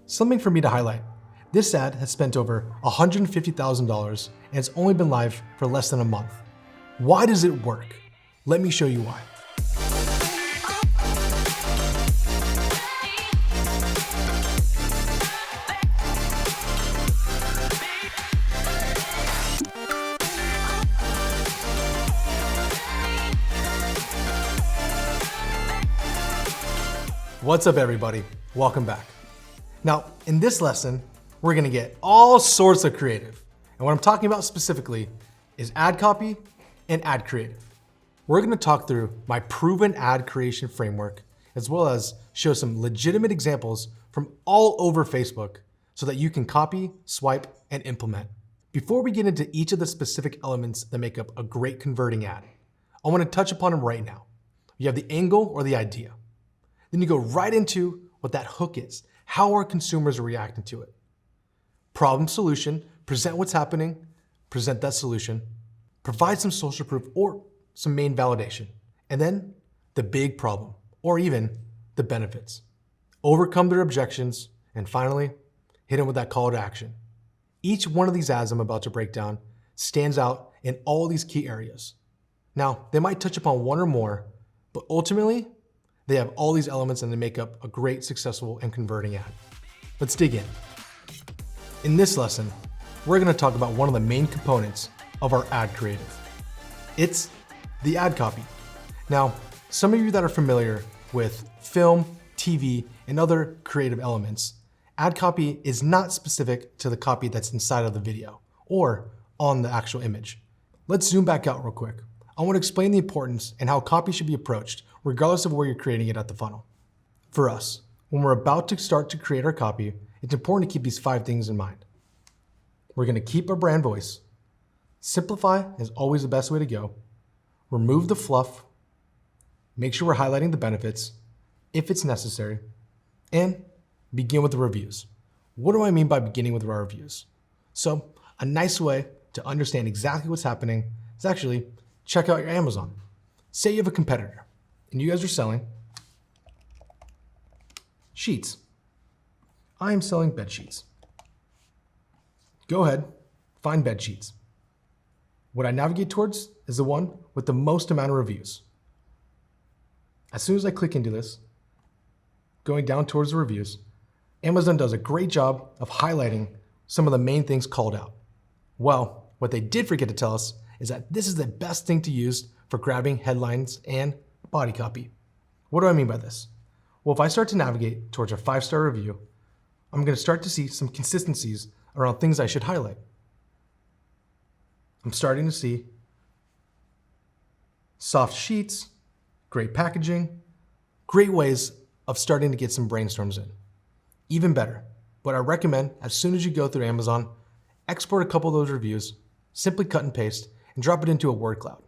Something for me to highlight. This ad has spent over $150,000 and it's only been live for less than a month. Why does it work? Let me show you why. What's up, everybody? Welcome back. Now, in this lesson, we're gonna get all sorts of creative. And what I'm talking about specifically is ad copy and ad creative. We're gonna talk through my proven ad creation framework, as well as show some legitimate examples from all over Facebook so that you can copy, swipe, and implement. Before we get into each of the specific elements that make up a great converting ad, I wanna touch upon them right now. You have the angle or the idea. Then you go right into what that hook is. How are consumers reacting to it? Problem, solution, present what's happening, present that solution, provide some social proof or some main validation, and then the big problem, or even the benefits. Overcome their objections, and finally, hit them with that call to action. Each one of these ads I'm about to break down stands out in all these key areas. Now, they might touch upon one or more, but ultimately, they have all these elements and they make up a great, successful, and converting ad. Let's dig in. In this lesson, we're gonna talk about one of the main components of our ad creative. It's the ad copy. Now, some of you that are familiar with film, TV, and other creative elements, ad copy is not specific to the copy that's inside of the video or on the actual image. Let's zoom back out real quick. I want to explain the importance and how copy should be approached regardless of where you're creating it at the funnel. For us, when we're about to start to create our copy, it's important to keep these 5 things in mind. We're going to keep our brand voice. Simplify is always the best way to go. Remove the fluff. Make sure we're highlighting the benefits if it's necessary. And begin with the reviews. What do I mean by beginning with our reviews? So a nice way to understand exactly what's happening is actually check out your Amazon. Say you have a competitor and you guys are selling sheets. I am selling bed sheets. Go ahead, find bed sheets. What I navigate towards is the one with the most amount of reviews. As soon as I click into this, going down towards the reviews, Amazon does a great job of highlighting some of the main things called out. Well, what they did forget to tell us is that this is the best thing to use for grabbing headlines and body copy. What do I mean by this? Well, if I start to navigate towards a 5-star review, I'm going to start to see some consistencies around things I should highlight. I'm starting to see soft sheets, great packaging, great ways of starting to get some brainstorms in. Even better, what I recommend as soon as you go through Amazon, export a couple of those reviews, simply cut and paste, and drop it into a word cloud.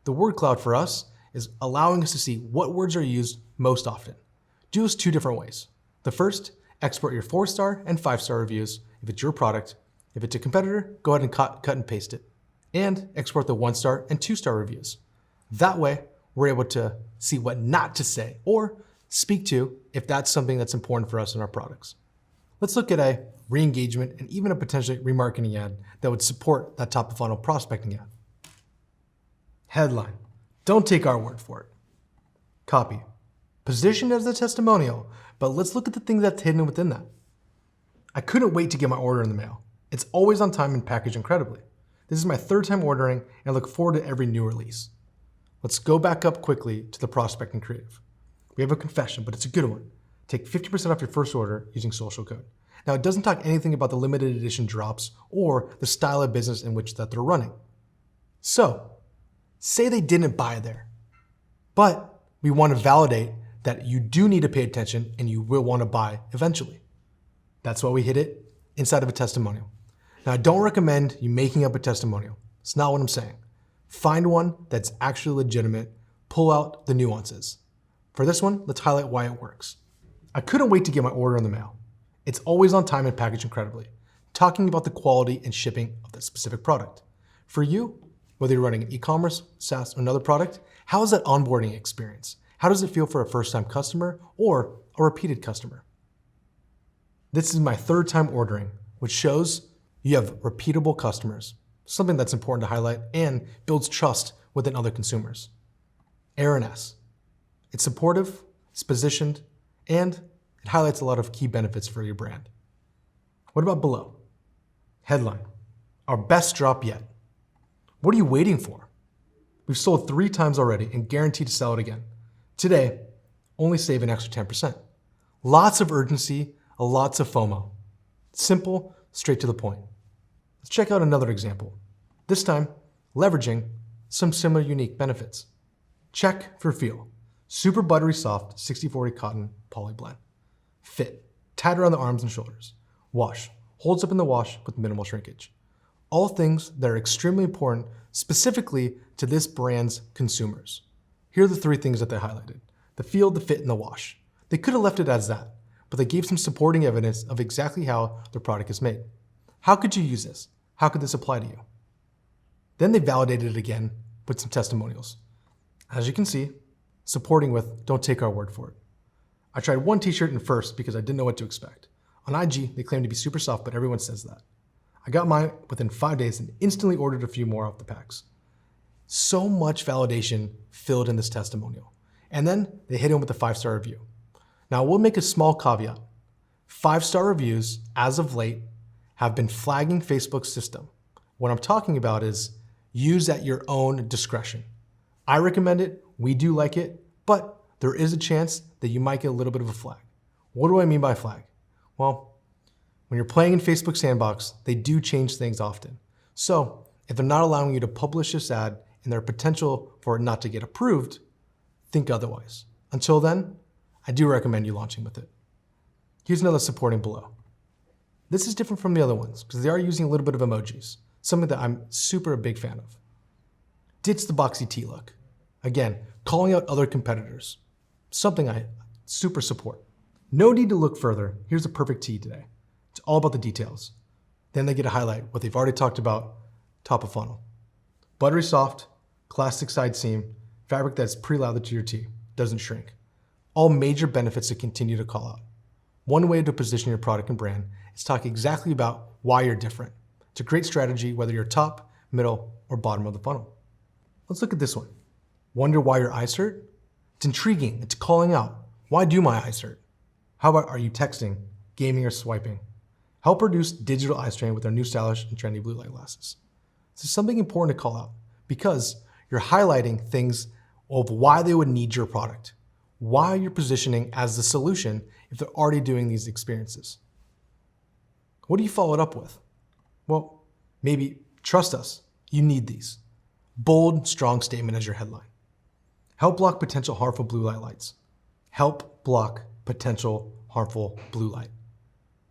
The word cloud for us is allowing us to see what words are used most often. Do this 2 different ways. The first, export your 4-star and 5-star reviews if it's your product. If it's a competitor, go ahead and cut and paste it. And export the 1-star and 2-star reviews. That way, we're able to see what not to say or speak to if that's something that's important for us in our products. Let's look at a re-engagement and even a potentially remarketing ad that would support that top of funnel prospecting ad. Headline. Don't take our word for it. Copy. Positioned as a testimonial, but let's look at the things that's hidden within that. I couldn't wait to get my order in the mail. It's always on time and packaged incredibly. This is my 3rd time ordering and I look forward to every new release. Let's go back up quickly to the prospecting creative. We have a confession, but it's a good one. Take 50% off your first order using social code. Now, it doesn't talk anything about the limited edition drops or the style of business in which that they're running. So, say they didn't buy there, but we want to validate that you do need to pay attention and you will want to buy eventually. That's why we hit it inside of a testimonial. Now, I don't recommend you making up a testimonial. It's not what I'm saying. Find one that's actually legitimate, pull out the nuances. For this one, let's highlight why it works. I couldn't wait to get my order in the mail. It's always on time and packaged incredibly, talking about the quality and shipping of that specific product. For you, whether you're running an e-commerce, SaaS, or another product, how is that onboarding experience? How does it feel for a first-time customer or a repeated customer? This is my third time ordering, which shows you have repeatable customers, something that's important to highlight and builds trust within other consumers. S. It's supportive, it's positioned, and it highlights a lot of key benefits for your brand. What about below? Headline, our best drop yet. What are you waiting for? We've sold 3 times already and guaranteed to sell it again. Today, only save an extra 10%. Lots of urgency, lots of FOMO. Simple, straight to the point. Let's check out another example. This time, leveraging some similar unique benefits. Check for feel. Super buttery soft 60/40 cotton poly blend. Fit, tight around the arms and shoulders. Wash, holds up in the wash with minimal shrinkage. All things that are extremely important specifically to this brand's consumers. Here are the 3 things that they highlighted: the feel, the fit, and the wash. They could have left it as that, but they gave some supporting evidence of exactly how their product is made. How could you use this? How could this apply to you? Then they validated it again with some testimonials. As you can see, supporting with "don't take our word for it." I tried one t-shirt in first because I didn't know what to expect. On IG, they claim to be super soft, but everyone says that. I got mine within 5 days and instantly ordered a few more off the packs. So much validation filled in this testimonial. And then they hit him with a 5-star review. Now we'll make a small caveat. 5-star reviews, as of late, have been flagging Facebook's system. What I'm talking about is use at your own discretion. I recommend it, we do like it, but there is a chance that you might get a little bit of a flag. What do I mean by flag? Well, when you're playing in Facebook Sandbox, they do change things often. So if they're not allowing you to publish this ad and there's potential for it not to get approved, think otherwise. Until then, I do recommend you launching with it. Here's another supporting below. This is different from the other ones because they are using a little bit of emojis, something that I'm super a big fan of. Ditch the boxy tee look. Again, calling out other competitors, something I super support. No need to look further. Here's a perfect tee today. It's all about the details. Then they get to highlight what they've already talked about, top of funnel. Buttery soft, classic side seam, fabric that's pre-lathered to your tee, doesn't shrink. All major benefits to continue to call out. One way to position your product and brand is talk exactly about why you're different. It's a great strategy whether you're top, middle, or bottom of the funnel. Let's look at this one. Wonder why your eyes hurt? It's intriguing, it's calling out. Why do my eyes hurt? How about are you texting, gaming, or swiping? Help reduce digital eye strain with our new stylish and trendy blue light glasses. This is something important to call out because you're highlighting things of why they would need your product, why you're positioning as the solution if they're already doing these experiences. What do you follow it up with? Well, maybe trust us, you need these. Bold, strong statement as your headline. Help block potential harmful blue light lights. Help block potential harmful blue light.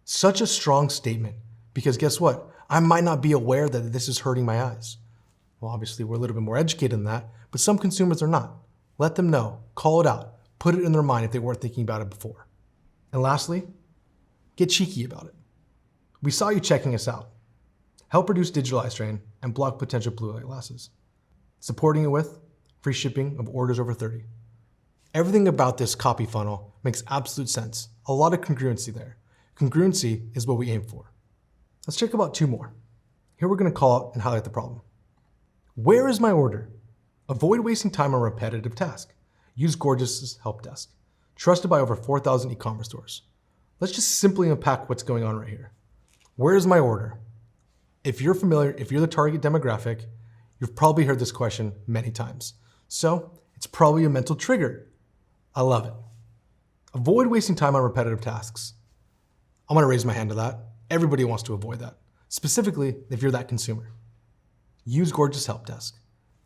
Such a strong statement because guess what? I might not be aware that this is hurting my eyes. Well, obviously we're a little bit more educated than that, but some consumers are not. Let them know, call it out, put it in their mind if they weren't thinking about it before. And lastly, get cheeky about it. We saw you checking us out. Help reduce digital eye strain and block potential blue light glasses. Supporting it with free shipping of orders over 30. Everything about this copy funnel makes absolute sense. A lot of congruency there. Congruency is what we aim for. Let's check about 2 more. Here we're going to call out and highlight the problem. Where is my order? Avoid wasting time on repetitive tasks. Use Gorgeous' help desk. Trusted by over 4,000 e-commerce stores. Let's just simply unpack what's going on right here. Where is my order? If you're familiar, if you're the target demographic, you've probably heard this question many times. So it's probably a mental trigger. I love it. Avoid wasting time on repetitive tasks. I'm going to raise my hand to that. Everybody wants to avoid that, specifically if you're that consumer. Use Gorgeous Help Desk.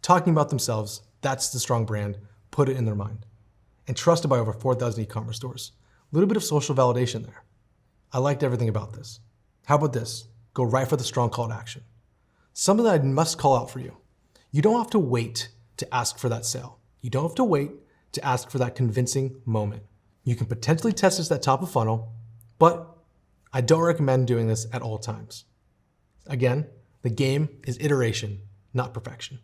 Talking about themselves, that's the strong brand. Put it in their mind. And trusted by over 4,000 e-commerce stores. A little bit of social validation there. I liked everything about this. How about this? Go right for the strong call to action. Something that I must call out for you. You don't have to wait to ask for that sale. You don't have to wait to ask for that convincing moment. You can potentially test this at top of funnel, but I don't recommend doing this at all times. Again, the game is iteration, not perfection.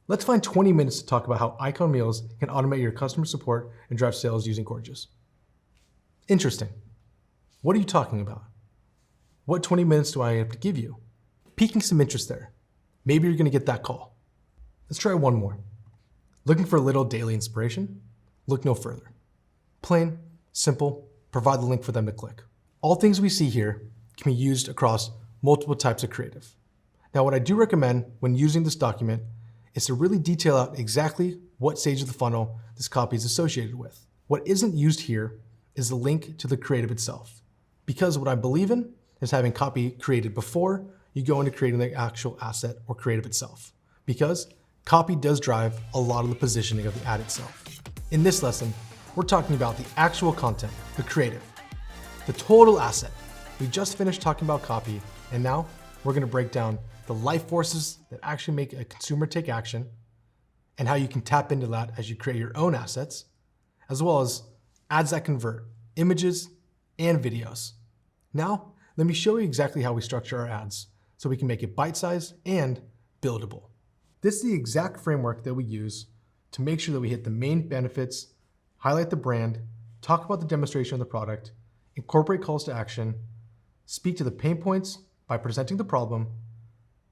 Let's find 20 minutes to talk about how Icon Meals can automate your customer support and drive sales using Gorgeous. Interesting. What are you talking about? What 20 minutes do I have to give you? Piquing some interest there. Maybe you're gonna get that call. Let's try one more. Looking for a little daily inspiration? Look no further. Plain, simple, provide the link for them to click. All things we see here can be used across multiple types of creative. Now, what I do recommend when using this document is to really detail out exactly what stage of the funnel this copy is associated with. What isn't used here is the link to the creative itself, because what I believe in is having copy created before you go into creating the actual asset or creative itself, because copy does drive a lot of the positioning of the ad itself. In this lesson, we're talking about the actual content, the creative, the total asset. We just finished talking about copy, and now we're gonna break down the life forces that actually make a consumer take action and how you can tap into that as you create your own assets, as well as ads that convert, images and videos. Now, let me show you exactly how we structure our ads so we can make it bite-sized and buildable. This is the exact framework that we use to make sure that we hit the main benefits, highlight the brand, talk about the demonstration of the product, incorporate calls to action, speak to the pain points by presenting the problem,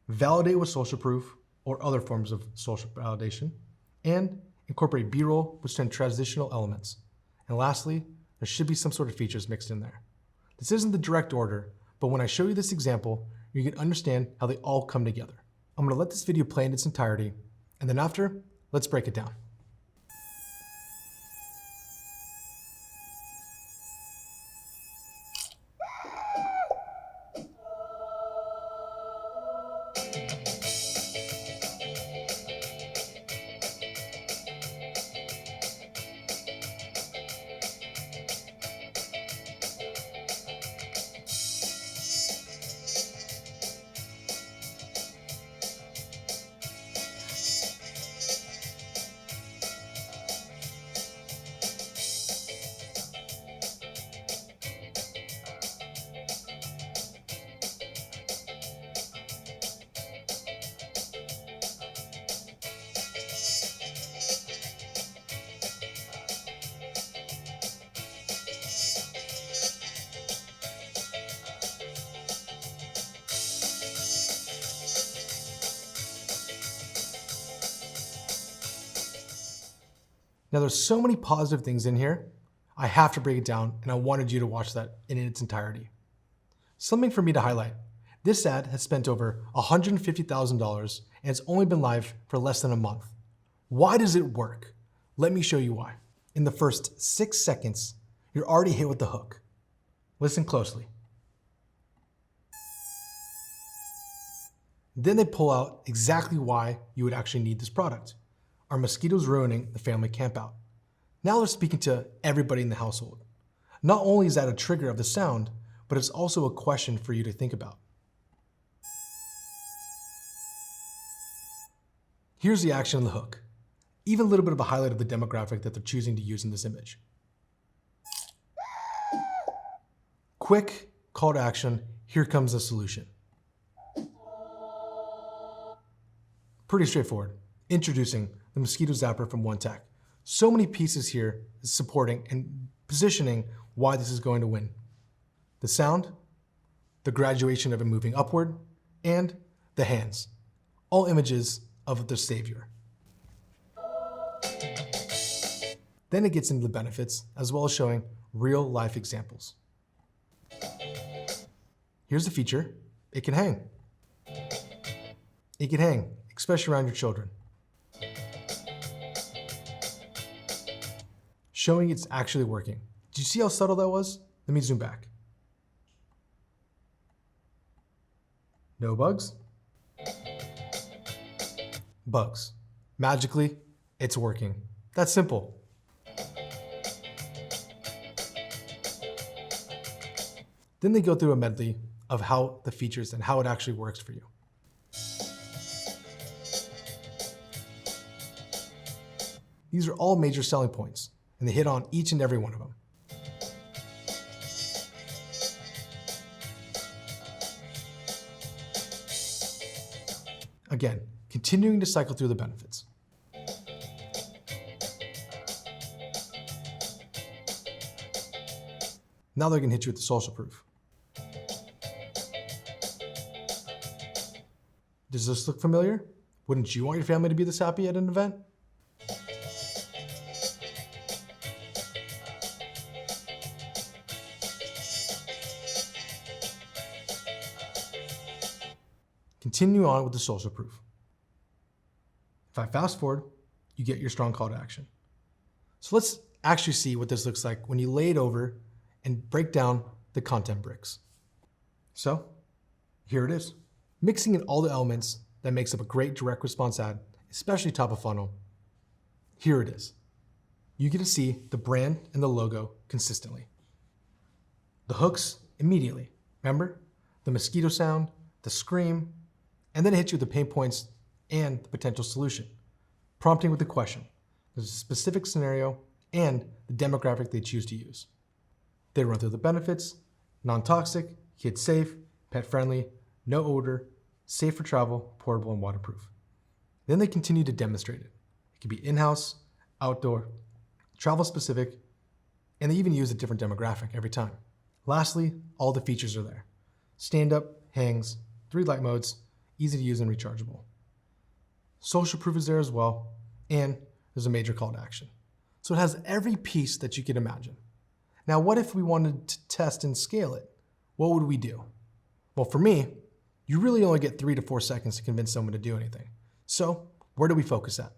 validate with social proof or other forms of social validation, and incorporate B-roll with some transitional elements. And lastly, there should be some sort of features mixed in there. This isn't the direct order, but when I show you this example, you can understand how they all come together. I'm gonna let this video play in its entirety, and then after, let's break it down. Now there's so many positive things in here, I have to break it down, and I wanted you to watch that in its entirety. Something for me to highlight. This ad has spent over $150,000 and it's only been live for less than a month. Why does it work? Let me show you why. In the first 6 seconds, you're already hit with the hook. Listen closely. Then they pull out exactly why you would actually need this product. Are mosquitoes ruining the family campout? Now they're speaking to everybody in the household. Not only is that a trigger of the sound, but it's also a question for you to think about. Here's the action of the hook. Even a little bit of a highlight of the demographic that they're choosing to use in this image. Quick call to action, here comes the solution. Pretty straightforward. Introducing the mosquito zapper from OneTech. So many pieces here supporting and positioning why this is going to win. The sound, the graduation of it moving upward, and the hands. All images of the savior. Then it gets into the benefits, as well as showing real life examples. Here's the feature. It can hang. It can hang, especially around your children. Showing it's actually working. Did you see how subtle that was? Let me zoom back. No bugs? Bugs. Magically, it's working. That's simple. Then they go through a medley of how the features and how it actually works for you. These are all major selling points, and they hit on each and every one of them. Again, continuing to cycle through the benefits. Now they're going to hit you with the social proof. Does this look familiar? Wouldn't you want your family to be this happy at an event? Continue on with the social proof. If I fast forward, you get your strong call to action. So let's actually see what this looks like when you lay it over and break down the content bricks. So here it is. Mixing in all the elements that makes up a great direct response ad, especially top of funnel. Here it is. You get to see the brand and the logo consistently. The hooks immediately. Remember? The mosquito sound, the scream, and then it hits you with the pain points and the potential solution. Prompting with the question. There's a specific scenario and the demographic they choose to use. They run through the benefits: non-toxic, kid safe, pet friendly, no odor, safe for travel, portable, and waterproof. Then they continue to demonstrate it. It can be in-house, outdoor, travel specific, and they even use a different demographic every time. Lastly, all the features are there. Stand-up, hangs, 3 light modes, easy to use and rechargeable. Social proof is there as well, and there's a major call to action. So it has every piece that you could imagine. Now, what if we wanted to test and scale it? What would we do? Well, for me, you really only get 3 to 4 seconds to convince someone to do anything. So where do we focus at?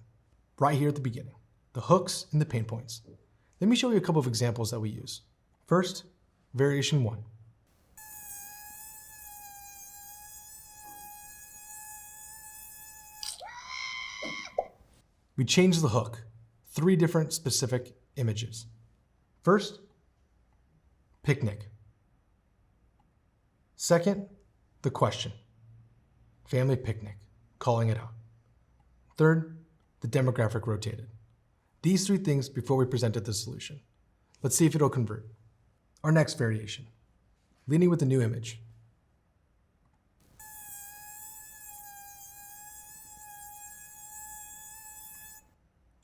Right here at the beginning, the hooks and the pain points. Let me show you a couple of examples that we use. First, variation 1. We change the hook, 3 different specific images. First, picnic. Second, the question, family picnic, calling it out. Third, the demographic rotated. These 3 things before we presented the solution. Let's see if it'll convert. Our next variation, leading with a new image.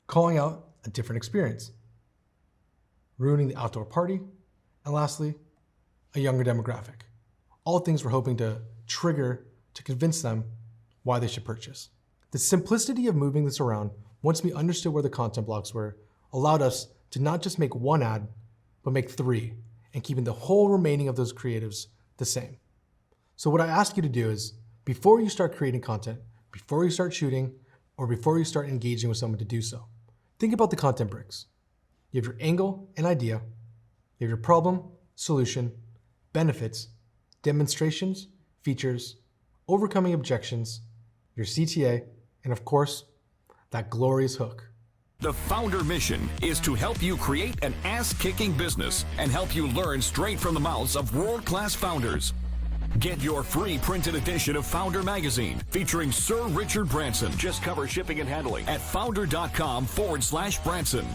Calling out a different experience, ruining the outdoor party, and lastly, a younger demographic. All things we're hoping to trigger to convince them why they should purchase. The simplicity of moving this around, once we understood where the content blocks were, allowed us to not just make 1 ad, but make 3, and keeping the whole remaining of those creatives the same. So what I ask you to do is, before you start creating content, before you start shooting, or before you start engaging with someone to do so, think about the content bricks. You have your angle and idea, you have your problem, solution, benefits, demonstrations, features, overcoming objections, your CTA, and of course, that glorious hook. The Foundr mission is to help you create an ass-kicking business and help you learn straight from the mouths of world-class founders. Get your free printed edition of Foundr magazine featuring Sir Richard Branson. Just cover shipping and handling at foundr.com/Branson.